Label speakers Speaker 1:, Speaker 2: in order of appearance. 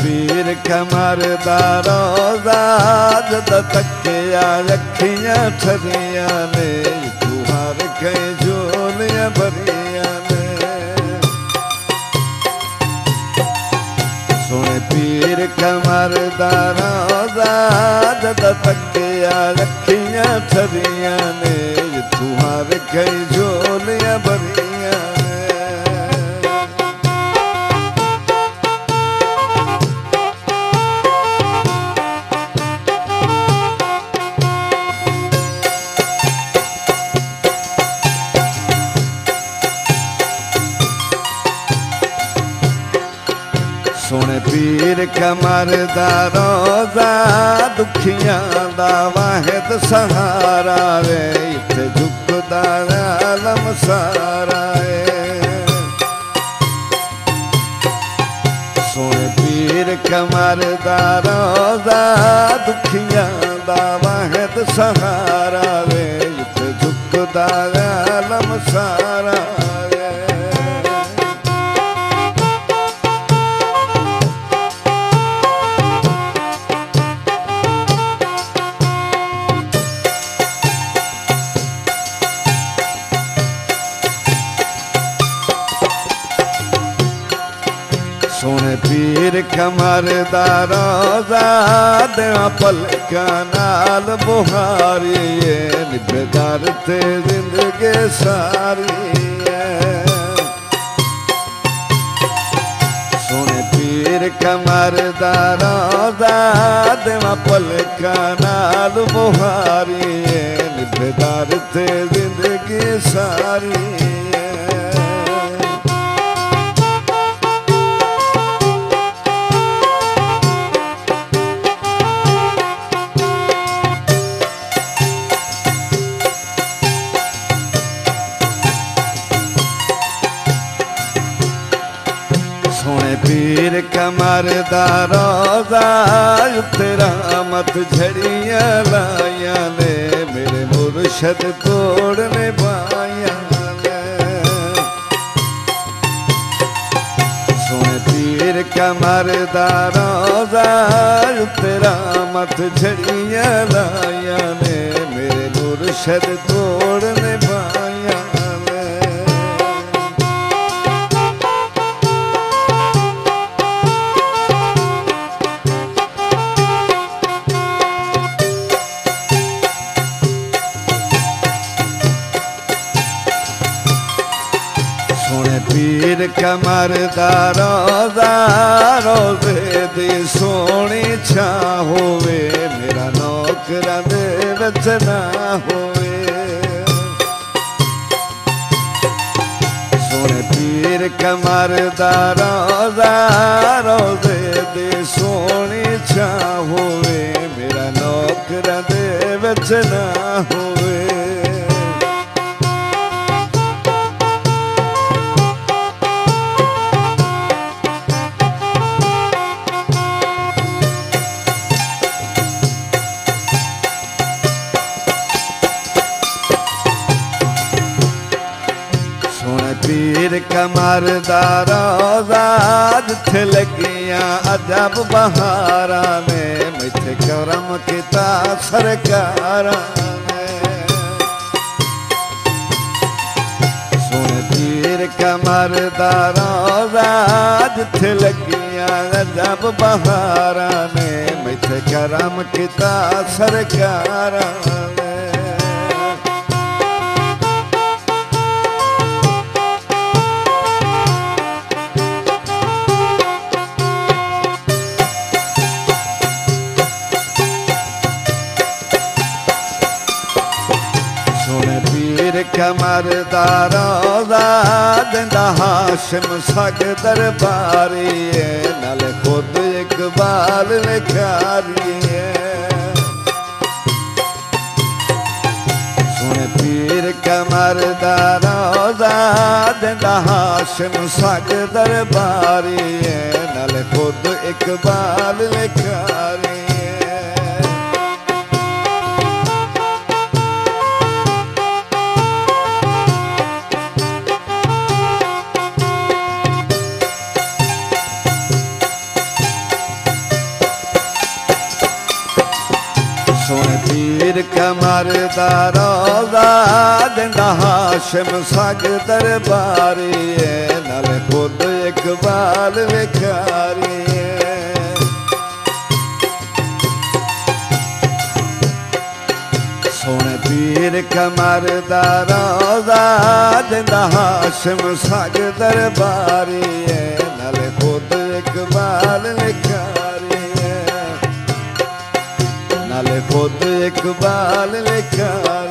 Speaker 1: पीर कमर दा रोज़ा जद तकिया अखियां ठरियां ने तू हर कई झोलियां भरियां ने सोने पीर कमर दा रोज़ा जद तकिया अखियां ठरियां ने तू हर कई झोलियां भरियां सोने पीर कमर दा रोज़ा दुखियां दा वाहिद सहारा रे इत्थे झुकदा आलम सारा सोने पीर कमर दा रोज़ा दुखियां दा वाहिद सहारा रे इत्थे झुकदा आलम सारा सोने पीर कमर दा रोज़ा देवा पलका नाल बुहारी निभेदार ते जिंदगी सारी सोने पीर कमर दा रोज़ा देवा पलका नाल बुहारी निभेदार ते जिंदगी सारी सोने पीर कमर दा रोज़ा उत्ते रहमत झड़ियां लाया ने मेरे मुर्शद तोड़ने पाया ने सोने पीर कमर दा रोज़ा उत्ते रहमत झड़ियां लाया ने मेरे मुर्शद तोड़ने पाया पीर कमर दा रोज़ा रोज़े दी सोनी छा होवे मेरा नौकरा दे विच ना होवे सोने पीर कमर दा रोज़ा रोज़े दी सोनी छा होवे मेरा नौकरा दे विच ना होवे पीर कमर दा रोज़ा जिथे लगियां अजब बहारा ने मिथे करम किता सरकारा ने सोने पीर कमर दा रोज़ा जिथे लगियां अजब बहारा ने मिथे करम किता सरकारा ने कमर दा रोज़ा देंदा हाशिम सग दरबारी नाले खुद इकबाल लिखारी सोने पीर कमर दा रोज़ा देंदा हाशिम सग दरबारी नाले खुद इकबाल लिखारी कमर दा रोज़ा दिंदा हाशिम सग दरबारी नाले खुद इकबाल विखारी सोने पीर कमर दा रोज़ा दिंदा हाशिम सग दरबारी नाले खुद इकबाल विखारी नाले खुद इकबाल विखारी।